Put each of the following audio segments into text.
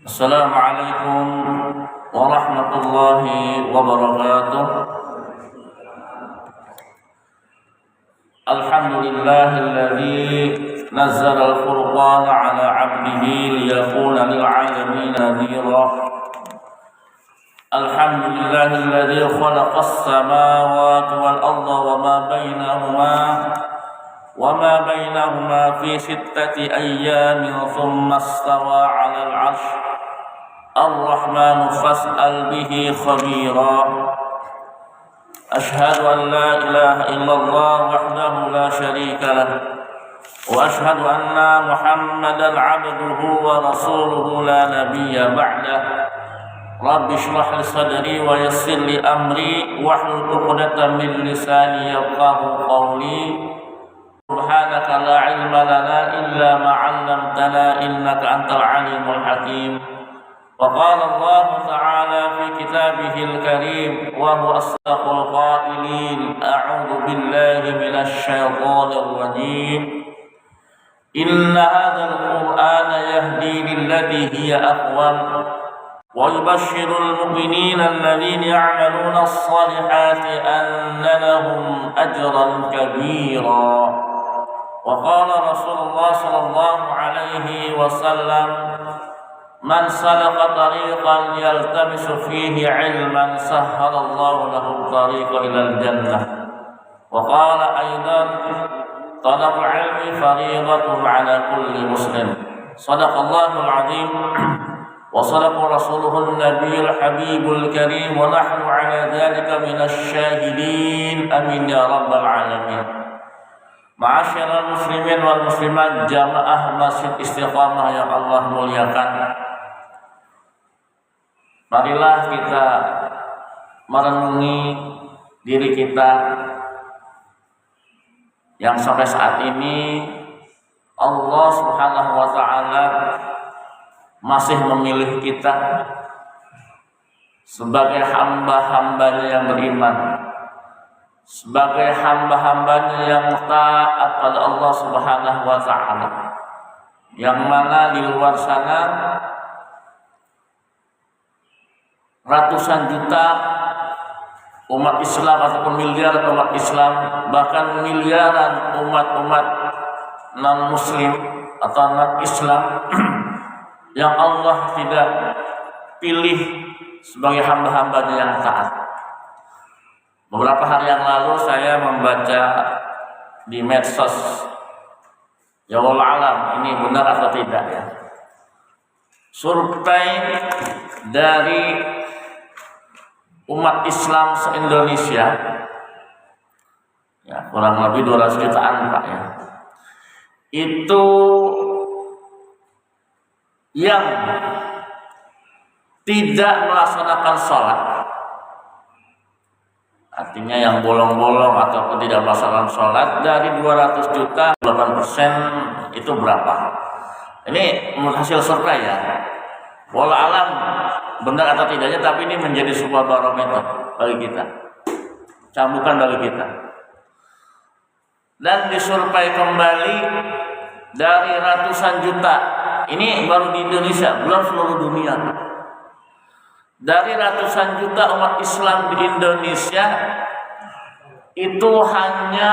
Assalamualaikum warahmatullahi wabarakatuh. Alhamdulillahilladzi nazzala al-furqana ala 'abdihi liyakuna lil 'alamin nadhira. Alhamdulillahilladzi khalaqas samawati wal arda وما بينهما في 6 أيام ثم استوى على العرش الرحمن فاسأل به خبيرا. أشهد أن لا إله إلا الله وحده لا شريك له وأشهد أن محمدا عبده ورسوله لا نبي بعده. رب اشرح لي صدري ويسر لي أمري واحلل عقدة من لساني يفقهوا قولي. سبحانك لا علم لنا إلا ما علمتنا إنك أنت العليم الحكيم. وقال الله تعالى في كتابه الكريم وهو أصدق القائلين: أعوذ بالله من الشيطان الرجيم. إن هذا القرآن يهدي للتي هي أقوم ويبشر المؤمنين الذين يعملون الصالحات أن لهم أجرا كبيرا. وقال رسول الله صلى الله عليه وسلم: من سلك طريقا يلتمس فيه علما سهل الله له الطريق إلى الجنة. وقال أيضا: طلب العلم فريضة على كل مسلم. صدق الله العظيم وصدق رسوله النبي الحبيب الكريم ونحن على ذلك من الشاهدين آمين يا رب العالمين. Ma'asyiral muslimin wal muslimat jamaah Masjid Istiqamah yang Allah muliakan, marilah kita merenungi diri kita yang sampai saat ini Allah Subhanahu wa ta'ala masih memilih kita sebagai hamba-hambanya yang beriman, sebagai hamba-hambanya yang taat pada Allah Subhanahu wa ta'ala, yang mana di luar sana ratusan juta umat Islam ataupun miliaran umat Islam, bahkan miliaran umat-umat non-muslim atau non-Islam yang Allah tidak pilih sebagai hamba-hambanya yang taat. Beberapa hari yang lalu saya membaca di medsos, ya wallah alam ini benar atau tidak ya, survei dari umat Islam se-Indonesia, ya kurang lebih 200 jutaan Pak ya, itu yang tidak melaksanakan sholat, artinya yang bolong-bolong ataupun tidak melaksanakan sholat, dari 200 juta 8% itu berapa? Ini menurut hasil survei ya, wallah alam benar atau tidaknya, tapi ini menjadi sebuah barometer bagi kita, cambukan bagi kita. Dan disurvei kembali dari ratusan juta, ini baru di Indonesia, belum seluruh dunia. Dari ratusan juta umat Islam di Indonesia, itu hanya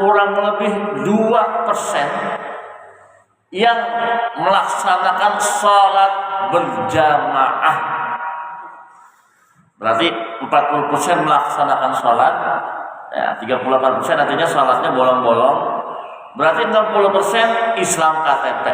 kurang lebih 2% yang melaksanakan sholat berjamaah. Berarti 40% melaksanakan sholat, ya 38% artinya sholatnya bolong-bolong. Berarti 60% Islam KTP.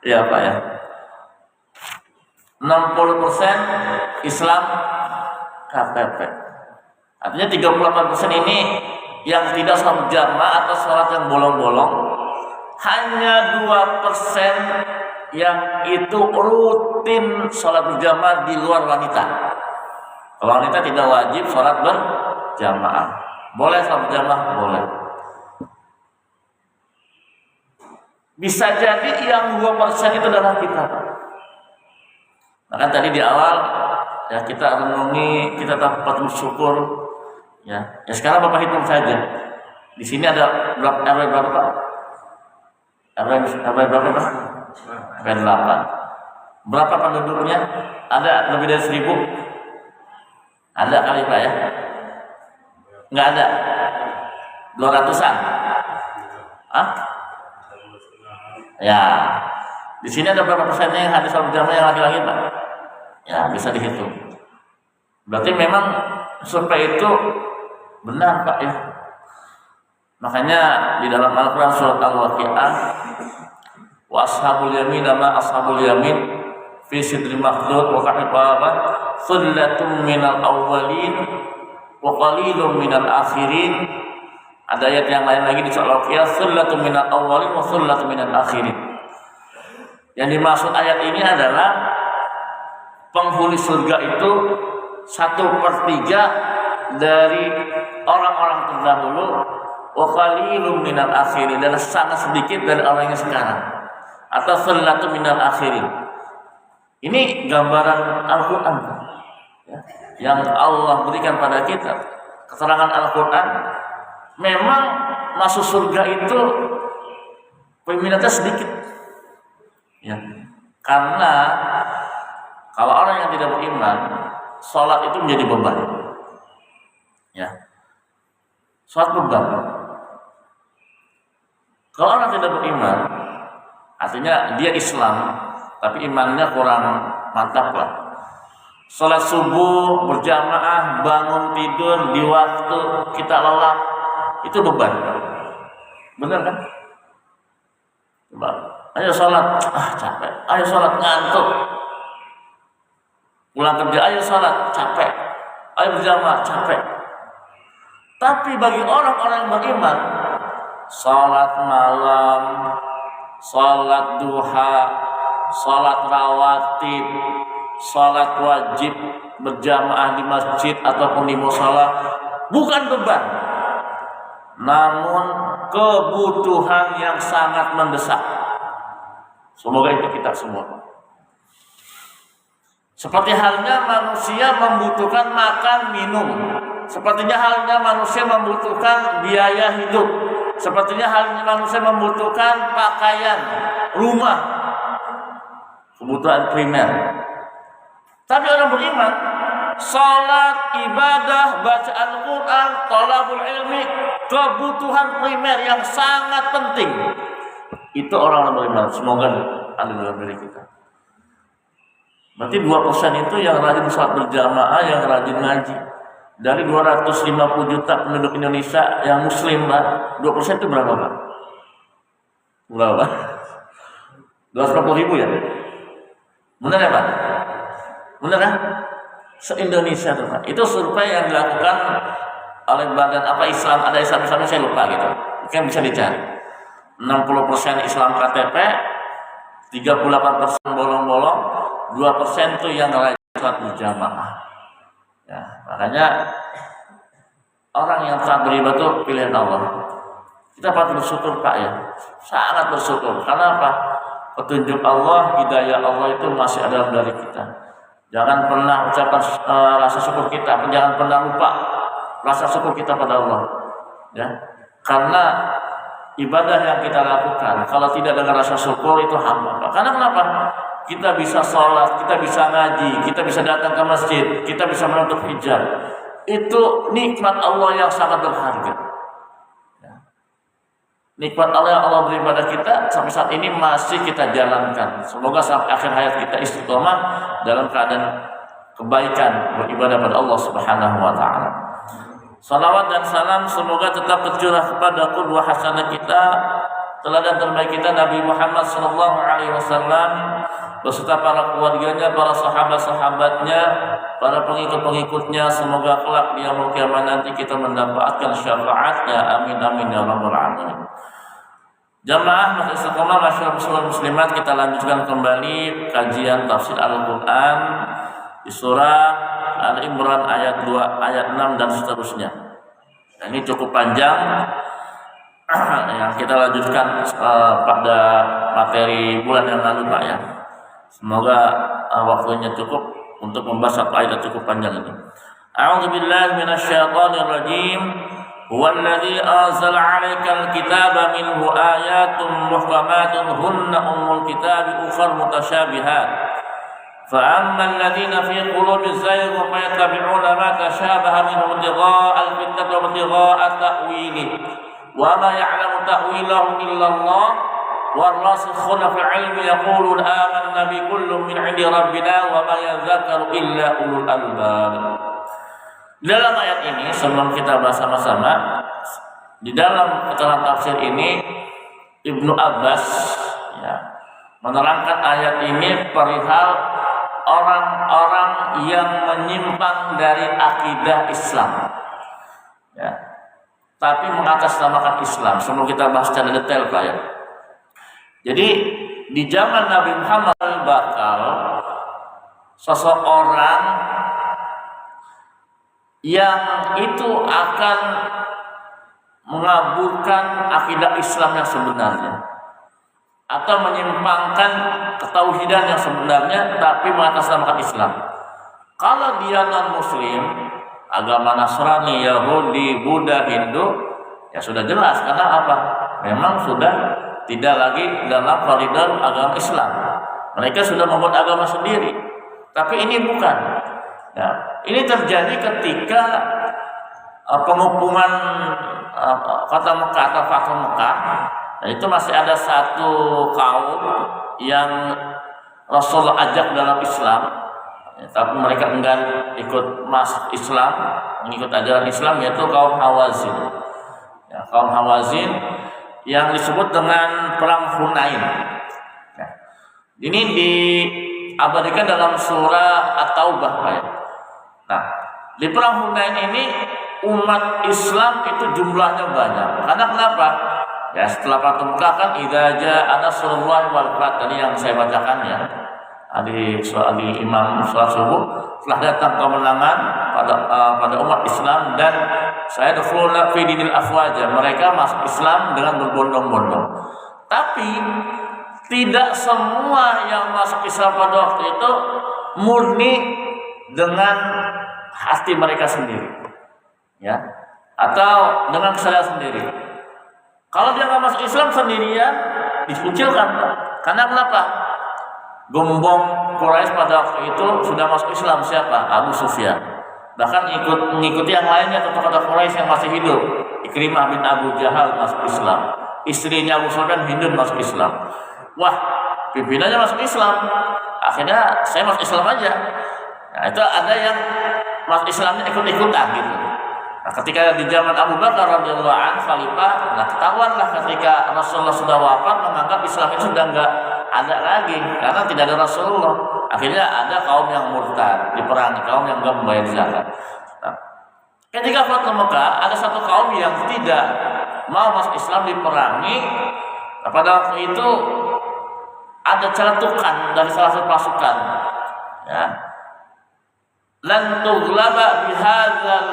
Ya Pak ya, 60% Islam KTP. Artinya 38% ini yang tidak sholat jamaah atau sholat yang bolong-bolong. Hanya 2% yang itu rutin sholat berjamaah di luar wanita. Kalau wanita tidak wajib sholat berjamaah. Boleh sholat berjamaah? Boleh. Bisa jadi yang 2% itu adalah kita. Maka tadi di awal ya kita renungi, kita dapat bersyukur ya. Ya sekarang Bapak hitung saja. Di sini ada berapa Pak? RW berapa Pak? Sampai 8. Berapa penduduknya? Ada lebih dari 1000? Ada kali Pak ya? Nggak ada? 200-an? Hah? Ya. Di sini ada berapa persennya yang hadis sholat berjamaah yang laki-laki Pak? Ya bisa dihitung. Berarti memang survei itu benar Pak ya. Makanya di dalam Al-Quran surat Al-Waqi'ah, wa ashabul yamin ma ashabul yamin fi sidri makhdud wa kahifah thullatun minal awwalin wa qalilun minal akhirin. Ada ayat yang lain lagi di surat Al-Waqi'ah, thullatun minal awwalin wa thullatun minal akhirin. Yang dimaksud ayat ini adalah penghuni surga itu 1/3 dari orang-orang terdahulu, wa qalilun minal akhirin, dan sangat sedikit dari orang yang sekarang, atau thullatun minal akhirin. Ini gambaran Al-Quran ya, yang Allah berikan pada kita, keterangan Al-Quran. Memang masuk surga itu peminatnya sedikit ya, karena kalau orang yang tidak beriman, sholat itu menjadi beban ya, sholat beban. Kalau orang tidak beriman, artinya dia Islam tapi imannya kurang mantap lah. Sholat subuh berjamaah, bangun tidur di waktu kita lelap, itu beban. Benar kan? Coba, ayo sholat, capek. Ayo sholat, ngantuk. Pulang kerja, ayo sholat, capek. Ayo berjamaah, capek. Tapi bagi orang-orang yang beriman, sholat malam, sholat duha, sholat rawatib, sholat wajib berjamaah di masjid ataupun di mushola bukan beban, namun kebutuhan yang sangat mendesak. Semoga itu kita semua. Seperti halnya manusia membutuhkan makan minum, sepertinya halnya manusia membutuhkan biaya hidup, sepertinya halnya manusia membutuhkan pakaian, rumah, kebutuhan primer. Tapi orang beriman, salat, ibadah, baca Al-Quran, thalabul ilmi, kebutuhan primer yang sangat penting, itu orang beriman. Semoga ada dalam diri kita. Berarti 2% itu yang rajin sholat berjamaah, yang rajin ngaji. Dari 250 juta penduduk Indonesia yang muslim, Pak, 2% itu berapa, Pak? Berapa? 250.000 ya? Benar ya, Pak? Benar kan? Se-Indonesia tuh, Pak. Itu survei yang dilakukan oleh badan apa Islam, ada Islam-Islamnya saya lupa gitu. Mungkin bisa dicari. 60% Islam KTP, 38% bolong-bolong, 2% itu yang rajin sholat berjamaah. Ya, makanya orang yang taat beribadah itu pilihan Allah. Kita patut bersyukur Pak ya, sangat bersyukur. Karena apa? Petunjuk Allah, hidayah Allah itu masih ada dalam diri kita. Jangan pernah ucapkan rasa syukur kita, jangan pernah lupa rasa syukur kita pada Allah. Ya, karena ibadah yang kita lakukan, kalau tidak dengan rasa syukur itu hamba. Karena kenapa? Kita bisa sholat, kita bisa ngaji, kita bisa datang ke masjid, kita bisa menutup hijab. Itu nikmat Allah yang sangat berharga. Ya. Nikmat Allah yang Allah beri pada kita sampai saat ini masih kita jalankan. Semoga sampai akhir hayat kita istiqomah dalam keadaan kebaikan beribadah pada Allah Subhanahu wa taala. Salawat dan salam semoga tetap tercurah kepada qudwah hasanah kita, teladan terbaik kita Nabi Muhammad sallallahu alaihi wasallam beserta para keluarganya, para sahabat-sahabatnya, para pengikut-pengikutnya. Semoga kelak di yaumul kiamat nanti kita mendapatkan syafaatnya. Amin amin ya rabbal alamin. Jamaah masjid istiqomah, masyaallah muslimat, kita lanjutkan kembali kajian tafsir Al-Quran di surah Al-Imran ayat 2, ayat 6 dan seterusnya. Nah, ini cukup panjang yang kita lanjutkan pada materi bulan yang lalu Pak ya. Semoga waktunya cukup untuk membahas satu ayat cukup panjang ini. A'udzubillahi minasyaitonir rajim. Huwallazi anzala 'alaikal kitaba minhu ayatun muhkamatun hunna ummul kitabi ukhra mutasyabihat. فأما الذين في قلوبهم زيغ فيتبعون ما تشابه منه ابتغاء الفتنة وابتغاء تأويله وما يعلم تأويله إلا الله والراسخون في العلم يقولون آمنا بكل من عند ربنا وما يذكر إلا أولو الألباب. Dalam ayat ini, sebelum kita bahas sama-sama, di dalam keterangan tafsir ini Ibnu Abbas menerangkan ayat ini perihal orang-orang yang menyimpang dari akidah Islam, tapi mengatasnamakan Islam. Sebelum kita bahas secara detail ayat. Jadi di zaman Nabi Muhammad bakal seseorang yang itu akan mengaburkan akidah Islam yang sebenarnya atau menyimpangkan ketauhidan yang sebenarnya tapi mengatasnamakan Islam. Kalau dia non muslim, agama Nasrani, Yahudi, Buddha, Hindu, ya sudah jelas karena apa? Memang sudah tidak lagi dalam koridor agama Islam. Mereka sudah membuat agama sendiri. Tapi ini bukan. Ya, ini terjadi ketika pengepungan kota Mekah atau Fathu Mekah. Nah, itu masih ada satu kaum yang Rasulullah ajak dalam Islam, tapi mereka enggan ikut masuk Islam, mengikut ajaran Islam, yaitu kaum Hawazin. Ya, kaum Hawazin yang disebut dengan perang Hunain. Ya, ini diabadikan dalam surah At-Taubah. Nah, di perang Hunain ini umat Islam itu jumlahnya banyak. Karena kenapa? Ya, setelah Fathu Mekah kan idza jaa nasrullahi wal fath, tadi yang saya bacakan ya. Di Imam salat subuh, telah datang kemenangan pada umat Islam dan saya dukhuluna fi dinil afwaja, mereka masuk Islam dengan berbondong-bondong. Tapi tidak semua yang masuk Islam pada waktu itu murni dengan hati mereka sendiri, ya, atau dengan kesadaran sendiri. Kalau dia nggak masuk Islam sendirian, dikucilkan. Karena kenapa? Gembong Quraisy pada waktu itu sudah masuk Islam. Siapa? Abu Sufyan. Bahkan mengikuti yang lainnya, tokoh-tokoh Quraisy yang masih hidup. Ikrimah bin Abu Jahal masuk Islam. Istrinya Abu Sufyan Hindun masuk Islam. Wah, pimpinannya masuk Islam. Akhirnya saya masuk Islam aja. Nah, itu ada yang masuk Islamnya ikut-ikutan gitu. Nah, ketika di zaman Abu Bakar radhiyallahu anhu khalifah, nah ketahuanlah ketika Rasulullah sudah wafat, menganggap Islam itu sudah enggak ada lagi karena tidak ada Rasulullah. Akhirnya ada kaum yang murtad, diperangi, kaum yang enggak membayar zakat. Nah, ketika Fathu Mekah ada satu kaum yang tidak mau masuk Islam, diperangi. Nah, pada waktu itu ada celetukan dari salah satu pasukan, ya, lan tughlaba bihadzal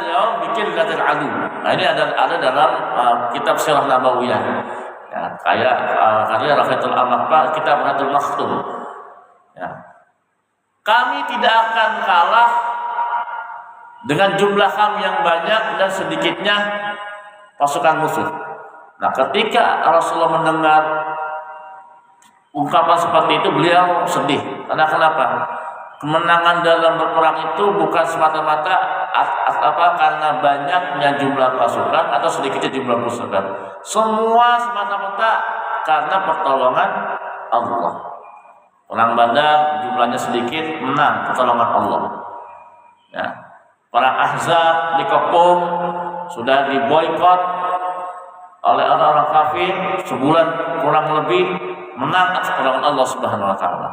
yaum biqillatil adu. Nah, ini ada dalam kitab Sirah Nabawiyah. Ya, kayak karya Rafiatul Amaqah, kitab Hadul Maktum. Ya. Kami tidak akan kalah dengan jumlah kami yang banyak dan sedikitnya pasukan musuh. Nah, ketika Rasulullah mendengar ungkapan seperti itu, beliau sedih. Karena kenapa? Kemenangan dalam berperang itu bukan semata-mata karena banyaknya jumlah pasukan atau sedikitnya jumlah pasukan. Semua semata-mata karena pertolongan Allah. Perang Badar jumlahnya sedikit, menang pertolongan Allah. Ya. Perang Ahzab dikepung, sudah diboikot oleh orang-orang kafir sebulan kurang lebih, menang atas pertolongan Allah Subhanahu wa taala.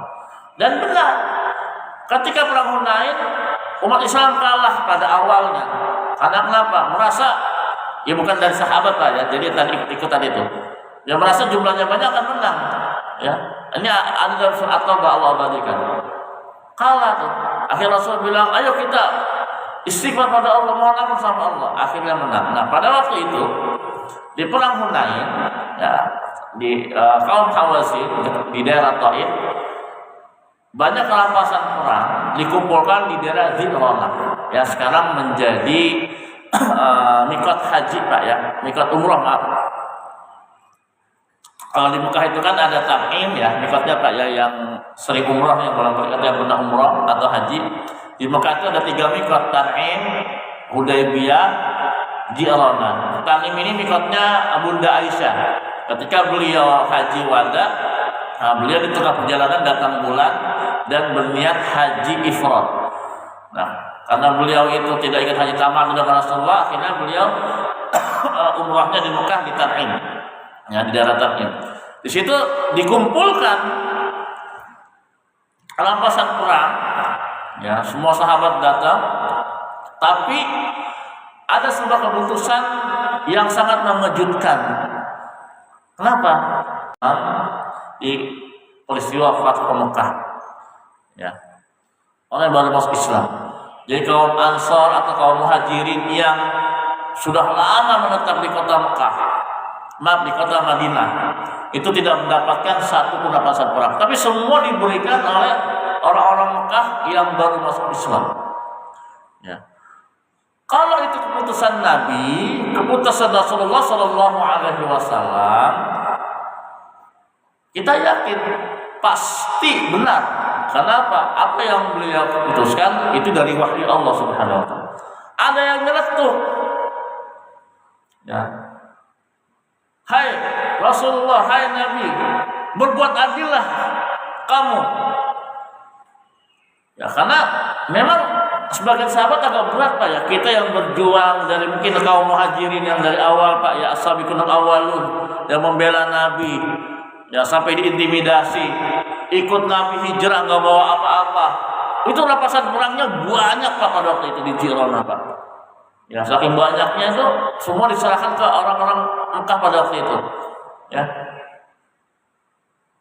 Dan benar, ketika perang Hunain umat Islam kalah pada awalnya. Karena kenapa? Merasa ya bukan dari sahabat lah ya, jadi tadi ikut-ikutan itu. Dia merasa jumlahnya banyak akan menang. Ya, ini ada dalam surat At-Taubah Allah abadikan. Kalah tuh. Akhirnya Rasul bilang, ayo kita istighfar pada Allah, mohon ampun sama Allah. Akhirnya menang. Nah, pada waktu itu di perang Hunain, ya, di kaum Hawazin di daerah Taif, banyak rampasan perang dikumpulkan di daerah Dzil Ghallah. yang sekarang menjadi mikot haji Pak ya, mikot umroh maaf. Kalau di Mekah itu kan ada Tan'im ya, mikotnya Pak ya, yang sering umroh, yang orang berkata yang pernah umroh atau haji. Di Mekah itu ada 3 mikot, Tan'im, Hudaybiyah, Ji'rana. Tan'im ini mikotnya Bunda Aisyah. Ketika beliau haji wada, beliau di tengah perjalanan datang bulan dan berniat haji ifrad. Nah, karena beliau itu tidak ingin haji tamat dengan Rasulullah, akhirnya beliau umrahnya di Mekah di Tan'im, ya, di daerah Tan'im. Di situ dikumpulkan rampasan perang, ya, semua sahabat datang, tapi ada sebuah keputusan yang sangat mengejutkan. Kenapa? Di peristiwa Fathu Mekah, ya, orang yang baru masuk Islam. Jadi kaum Ansar atau kaum Muhajirin yang sudah lama menetap di kota Mekah, di kota Madinah, itu tidak mendapatkan satu pun rampasan perang, tapi semua diberikan oleh orang-orang Mekah yang baru masuk Islam. Ya. Kalau itu keputusan Nabi, keputusan Rasulullah Shallallahu Alaihi Wasallam, kita yakin pasti benar. Kenapa? Apa yang beliau putuskan itu dari wahyu Allah Subhanahu Wa Taala. Ada yang nyeletuk, ya. Hai Rasulullah, hai Nabi, berbuat adillah kamu. Ya, karena memang sebagian sahabat agak berat Pak ya, kita yang berjuang dari mungkin kaum Muhajirin yang dari awal Pak ya, as-sabiqun al-awwalun yang membela Nabi, ya, sampai diintimidasi, ikut Nabi hijrah nggak bawa apa-apa. Itu rampasan perangnya banyak Pak pada waktu itu di Ji'rana Pak. Ya, saking banyaknya itu semua diserahkan ke orang-orang Mekah pada waktu itu. Ya,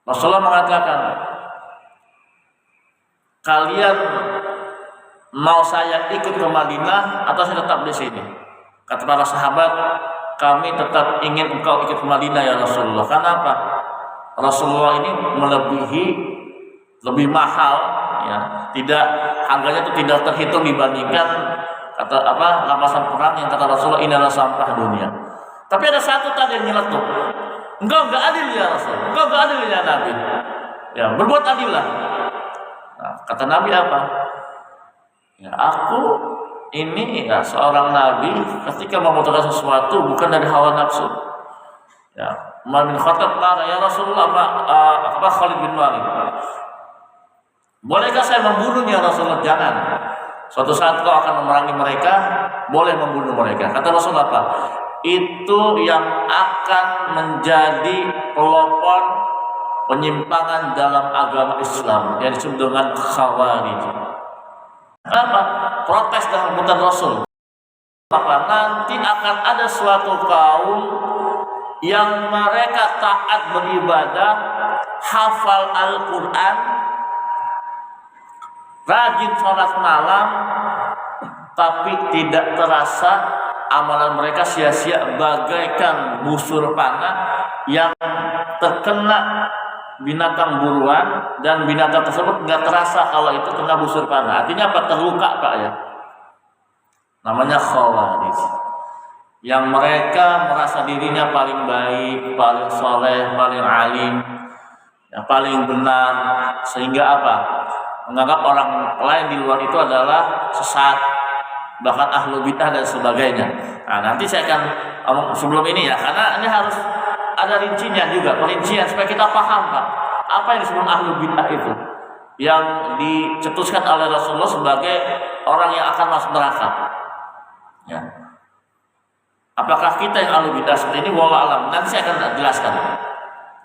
Rasulullah mengatakan, kalian mau saya ikut ke Madinah atau saya tetap di sini? Kata para sahabat, kami tetap ingin engkau ikut ke Madinah ya Rasulullah. Kenapa? Rasulullah ini melebihi, lebih mahal, ya, tidak, harganya itu tidak terhitung dibandingkan kata apa rampasan perang yang kata Rasulullah ini adalah sampah dunia. Tapi ada satu tadi yang nyeletuk, engkau nggak adil ya Rasul, engkau nggak adil ya Nabi, ya, berbuat adil lah. Nah, kata Nabi apa? Ya, aku ini ya seorang Nabi, ketika memutuskan sesuatu bukan dari hawa nafsu. Ya, Umar bin Khattab marah, ya Rasulullah, Khalid bin Walid, bolehkah saya membunuhnya Rasulullah? Jangan. Suatu saat kau akan memerangi mereka, boleh membunuh mereka. Kata Rasulullah apa? Itu yang akan menjadi pelopor penyimpangan dalam agama Islam yang disebut dengan Khawarij. Apa? Protes dan rebutan Rasul. Maka nanti akan ada suatu kaum yang mereka taat beribadah, hafal Al-Quran, rajin sholat malam, tapi tidak terasa amalan mereka sia-sia bagaikan busur panah yang terkena binatang buruan, dan binatang tersebut nggak terasa kalau itu kena busur panah. Artinya apa? Terluka Pak ya. Namanya Khawarij. Yang mereka merasa dirinya paling baik, paling soleh, paling alim, yang paling benar, sehingga apa? Menganggap orang lain di luar itu adalah sesat, bahkan ahlu bidah dan sebagainya. Nah, nanti saya akan ngomong sebelum ini ya, karena ini harus ada rincinya juga, perincian supaya kita paham Pak, apa yang disebut ahlu bidah itu, yang dicetuskan oleh Rasulullah sebagai orang yang akan masuk neraka. Ya. Apakah kita yang ahlu bidah seperti ini? Wallahu alam. Nanti saya akan jelaskan.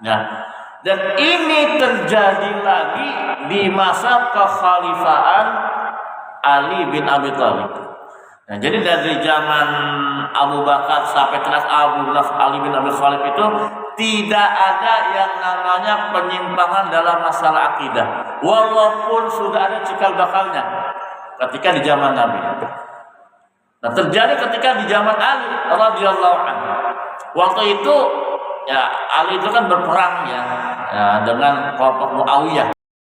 Ya. Dan ini terjadi lagi di masa kekhalifahan Ali bin Abi Thalib. Nah, jadi dari zaman Abu Bakar sampai terakhir Ali bin Abi Thalib itu tidak ada yang namanya penyimpangan dalam masalah akidah, walaupun sudah ada cikal bakalnya ketika di zaman Nabi. Nah, terjadi ketika di zaman Ali radhiyallahu anhu. Waktu itu ya Ali itu kan berperang ya dengan kelompok Muawiyah.